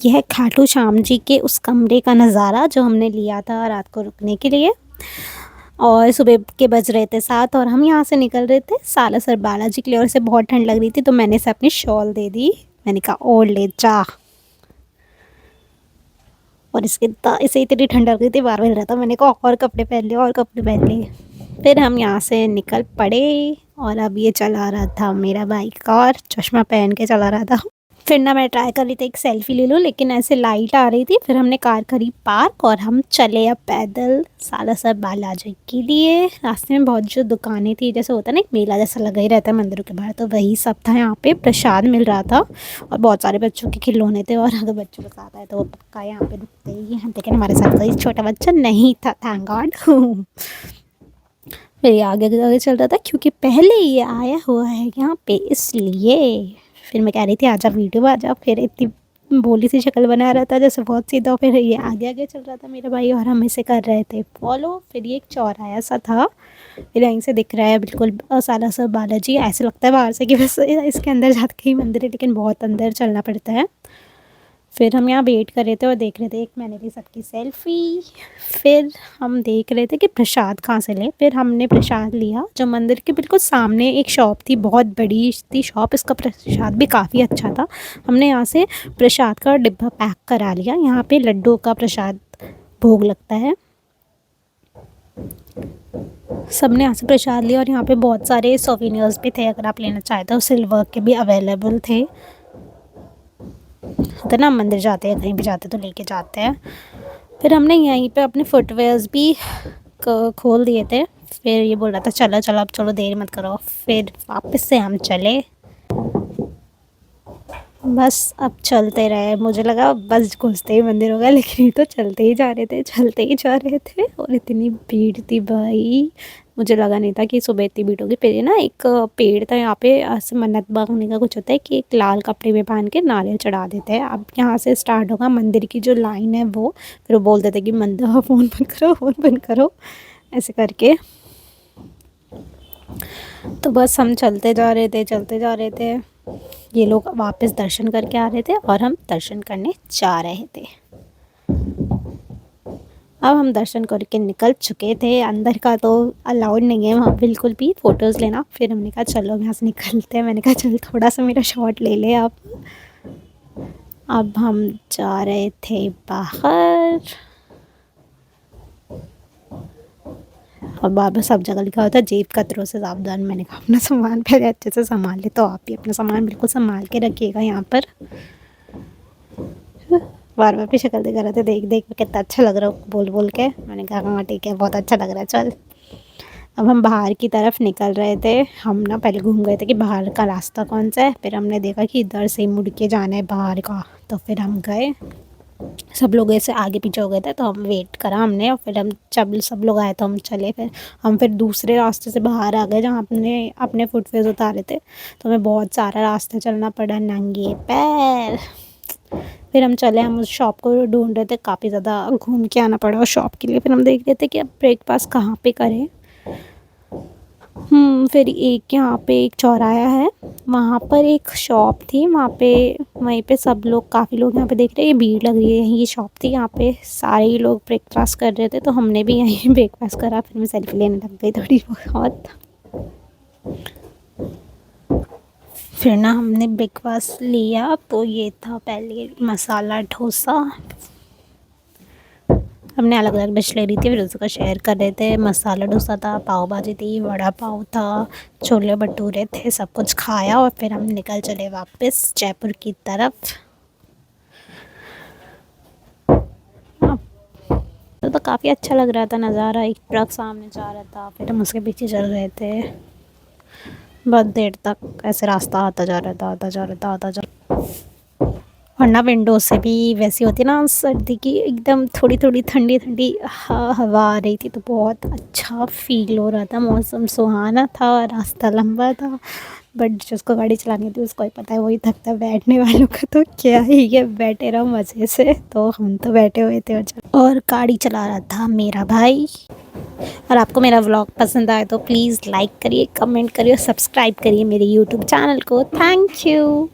यह है खाटू श्याम जी के उस कमरे का नज़ारा जो हमने लिया था रात को रुकने के लिए। और सुबह के बज रहे थे 7 और हम यहाँ से निकल रहे थे सालासर बालाजी के लिए। और इसे बहुत ठंड लग रही थी तो मैंने इसे अपनी शॉल दे दी। मैंने कहा ओढ़ ले जा। और इसे इतनी ठंड लग रही थी, बार बार रहा था, मैंने कहा और कपड़े पहन लिए और कपड़े पहन लिए। फिर हम यहाँ से निकल पड़े और अब ये चला रहा था मेरा बाइक और चश्मा पहन के चला रहा था। फिर ना मैं ट्राई कर रही थी एक सेल्फ़ी ले लूँ, लेकिन ऐसे लाइट आ रही थी। फिर हमने कार करी पार्क और हम चले अब पैदल सालासर बालाजी के लिए। रास्ते में बहुत जो दुकानें थी, जैसे होता है ना एक मेला जैसा लगा ही रहता है मंदिरों के बाहर, तो वही सब था। यहाँ पे प्रसाद मिल रहा था और बहुत सारे बच्चों के खिलौने थे। और अगर बच्चों के साथ आए तो वो पक्का यहाँ पे रुकते ही हैं, लेकिन हमारे साथ कोई छोटा बच्चा नहीं था, थैंक गॉड। फिर ये आगे आगे चल रहा था क्योंकि पहले ये आया हुआ है यहाँ पे, इसलिए। फिर मैं कह रही थी आजा वीडियो आजा, फिर इतनी भोली सी शक्ल बना रहा था जैसे बहुत सीधा। फिर ये आगे आगे चल रहा था मेरा भाई और हम इसे कर रहे थे फॉलो। फिर ये एक चौराहा सा था, फिर यहीं से दिख रहा है बिल्कुल सालासर बालाजी। ऐसे लगता है बाहर से कि बस इसके अंदर जाके ही मंदिर है, लेकिन बहुत अंदर चलना पड़ता है। फिर हम यहाँ वेट कर रहे थे और देख रहे थे, एक मैंने ली सबकी सेल्फ़ी। फिर हम देख रहे थे कि प्रसाद कहाँ से लें। फिर हमने प्रसाद लिया जो मंदिर के बिल्कुल सामने एक शॉप थी, बहुत बड़ी थी शॉप। इसका प्रसाद भी काफ़ी अच्छा था। हमने यहाँ से प्रसाद का डिब्बा पैक करा लिया। यहाँ पे लड्डू का प्रसाद भोग लगता है। सबने यहाँ से प्रसाद लिया और यहाँ पे बहुत सारे सोवेनियर्स भी थे, अगर आप लेना चाहते हो सिल्वर के भी अवेलेबल थे। तो ना मंदिर जाते हैं कहीं भी जाते तो लेके जाते हैं। फिर हमने यहीं पे अपने फुटवेयर्स भी खोल दिए थे। फिर ये बोल रहा था चलो चलो अब चलो देर मत करो। फिर वापस से हम चले, बस अब चलते रहे। मुझे लगा बस घुसते ही मंदिर होगा, लेकिन ये तो चलते ही जा रहे थे, चलते ही जा रहे थे। और इतनी भीड़ थी भाई, मुझे लगा नहीं था कि सुबह इतनी भीड़ होगी। फिर ना एक पेड़ था यहाँ पे, ऐसे मन्नत मांगने का कुछ होता है कि एक लाल कपड़े में बांध के नारियल चढ़ा देते हैं। अब यहाँ से स्टार्ट होगा मंदिर की जो लाइन है वो। फिर वो बोल देते कि मंदिर फ़ोन बंद करो, फ़ोन बंद करो, ऐसे करके। तो बस हम चलते जा रहे थे, चलते जा रहे थे। ये लोग वापस दर्शन करके आ रहे थे और हम दर्शन करने जा रहे थे। अब हम दर्शन करके निकल चुके थे। अंदर का तो अलाउड नहीं है वहाँ बिल्कुल भी फ़ोटोज़ लेना। फिर हमने कहा चलो यहाँ से निकलते हैं। मैंने कहा चल थोड़ा सा मेरा शॉट ले ले आप। अब हम जा रहे थे बाहर और बार बार सब जगह लिखा होता है जेब कतरों से सावधान। मैंने कहा अपना सामान पहले अच्छे से संभाल ले। तो आप भी अपना सामान बिल्कुल संभाल के रखिएगा यहाँ पर। बार बार भी शक्ल दिखा रहे थे, देख देख कितना अच्छा लग रहा है बोल बोल के। मैंने कहा हाँ ठीक है, बहुत अच्छा लग रहा है, चल। अब हम बाहर की तरफ निकल रहे थे। हम ना पहले घूम गए थे कि बाहर का रास्ता कौन सा है। फिर हमने देखा कि इधर से मुड़ के जाना है बाहर का, तो फिर हम गए। सब लोग ऐसे आगे पीछे हो गए थे तो हम वेट करा हमने। और फिर हम जब सब लोग आए तो हम चले। फिर दूसरे रास्ते से बाहर आ गए जहाँ हमने अपने फुटवेयर्स उतारे थे। तो हमें बहुत सारा रास्ता चलना पड़ा नंगे पैर। फिर हम चले, हम उस शॉप को ढूंढ रहे थे, काफ़ी ज़्यादा घूम के आना पड़ा उस शॉप के लिए। फिर हम देख रहे थे कि अब ब्रेकफास्ट कहाँ पे करें। फिर एक यहाँ पे एक चौराहा है, वहाँ पर एक शॉप थी। वहीं पे सब लोग, काफ़ी लोग यहाँ पे देख रहे हैं, ये भीड़ लग रही है। यही ये शॉप थी, यहाँ पे सारे ही लोग ब्रेकफास्ट कर रहे थे तो हमने भी यहीं ब्रेकफास्ट करा। फिर मैं सेल्फी लेने लग गई थोड़ी बहुत। फिर ना हमने ब्रेकफास्ट लिया तो ये था पहले मसाला डोसा। हमने अलग अलग डिश ले रही थी, फिर उसका शेयर कर रहे थे। मसाला डोसा था, पाव भाजी थी, वड़ा पाव था, छोले भटूरे थे, सब कुछ खाया। और फिर हम निकल चले वापस जयपुर की तरफ। तो काफ़ी अच्छा लग रहा था नज़ारा। एक ट्रक सामने जा रहा था, फिर हम उसके पीछे चल रहे थे। बहुत देर तक ऐसे रास्ता आता जा रहा था, आता जा रहा था, आता जा। और ना विंडो से भी वैसी होती है ना सर्दी की, एकदम थोड़ी थोड़ी ठंडी ठंडी हवा आ रही थी। तो बहुत अच्छा फील हो रहा था, मौसम सुहाना था, रास्ता लंबा था। बट जिसको गाड़ी चलानी थी उसको ही पता है, वही थकता है। बैठने वालों का तो क्या ही है, बैठे रहो मज़े से। तो हम तो बैठे हुए थे और गाड़ी चला रहा था मेरा भाई। और आपको मेरा व्लॉग पसंद आए तो प्लीज़ लाइक करिए, कमेंट करिए, सब्सक्राइब करिए मेरे यूट्यूब चैनल को। Thank you.